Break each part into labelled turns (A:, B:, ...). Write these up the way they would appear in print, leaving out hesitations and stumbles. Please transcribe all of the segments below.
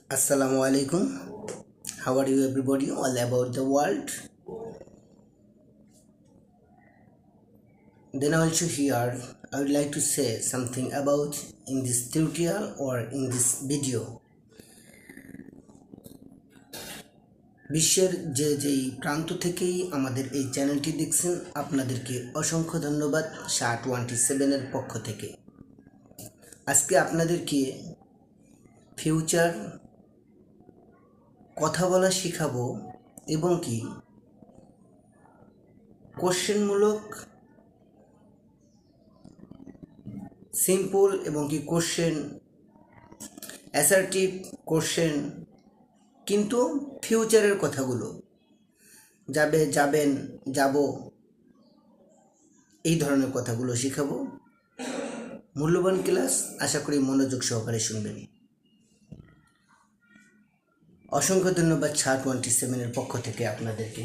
A: Assalamu alaikum. How are you, everybody? All about the world. Then also here, I would like to say something about in this tutorial or in this video. বিশ্বের যেই প্রান্ত থেকেই আমাদের এই চ্যানেলটি দেখছেন আপনাদেরকে অসংখ্য ধন্যবাদ SHA-27 পক্ষ থেকে। আজকে আপনাদেরকে ফিউচার কথা বলা শেখাবো এবং কি কোশ্চেনমূলক সিম্পল এবং কি কোশ্চেন অ্যাসার্টিভ কোশ্চেন কিন্তু ফিউচারের কথাগুলো যাবেন যাব এই ধরনের কথাগুলো শেখাবো। মূল্যবান ক্লাস, আশা করি মনোযোগ সহকারে শুনবেন। অসংখ্য ধন্যবাদ SHA-27 পক্ষ থেকে আপনাদেরকে।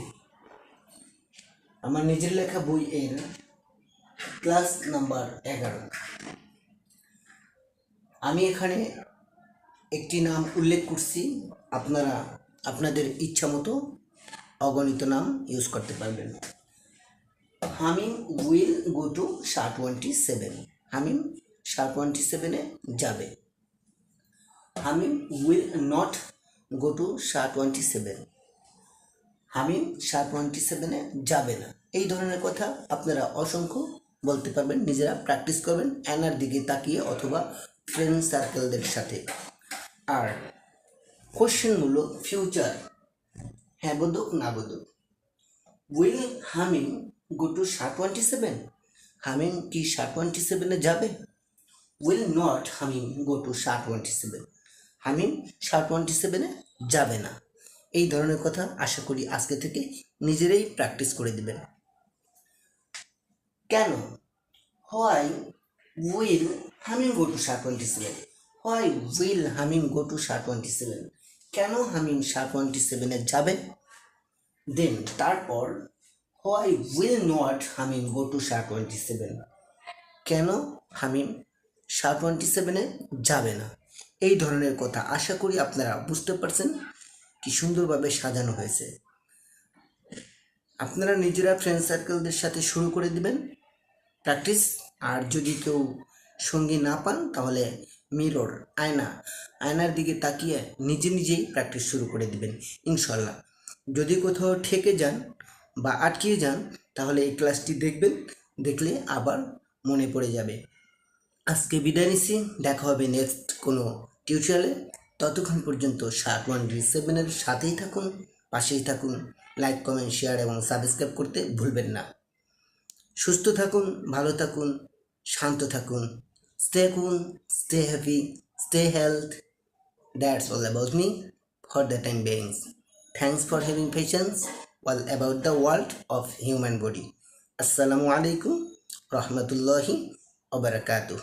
A: আমার নিজের লেখা বই এর ক্লাস নাম্বার 11। আমি এখানে একটি নাম উল্লেখ করছি, আপনারা আপনাদের ইচ্ছা মতো অগণিত নাম ইউজ করতে পারবেন। হামিম will go to SHA-27। Hamim SHA-27 যাবে। Hamim will not go to SHA-27। Hamim SHA-27 যাবে না। এই ধরনের কথা আপনারা অসংখ্য বলতে পারবেন, নিজেরা প্র্যাকটিস করবেন অ্যানার দিকে তাকিয়ে অথবা ফ্রেন্ড সার্কেলদের সাথে। আর কোশ্চেনমূলক ফিউচার, হ্যাঁ বোধক না বোধক। Will Hamim go to SHA-27? হামিম কি SHA-27 যাবে? Will not Hamim go to SHA-27? Hamim SHA-27 যাবে না। এই ধরনের কথা আশা করি আজকে থেকে নিজেরাই প্র্যাকটিস করে দিবেন। কেন? Why will Hamim go to SHA-27? Why will Hamim go to SHA-27? কেন হামিম SHA-27 যাবে? দেন তারপর why will not Hamim go to SHA-27? কেন হামিম SHA-27 যাবে না? এই ধরনের কথা আশা করি আপনারা বুঝতে পারছেন কি সুন্দরভাবে সাজানো হয়েছে। আপনারা নিজেরা ফ্রেন্ড সার্কেলদের সাথে শুরু করে দিবেন প্র্যাকটিস। আর যদি কেউ সঙ্গী না পান তাহলে মিরর আয়নার দিকে তাকিয়ে নিজেই প্র্যাকটিস শুরু করে দিবেন ইনশাল্লাহ। যদি কোথাও ঠেকে যান বা আটকিয়ে যান তাহলে এই ক্লাসটি দেখবেন, দেখলে আবার মনে পড়ে যাবে। আজকে বিদায় নিচ্ছি, দেখা হবে নেক্সট কোনো টিউটোরিয়ালে। ততক্ষণ পর্যন্ত SHA-27 সাথেই থাকুন, পাশেই থাকুন। লাইক, কমেন্ট, শেয়ার এবং সাবস্ক্রাইব করতে ভুলবেন না। সুস্থ থাকুন, ভালো থাকুন, শান্ত থাকুন। Stay cool, stay happy, stay health. That's all about me for the time being. Thanks for having patience all about the world of human body. Assalamu alaikum rahmatullahi wa barakatuh.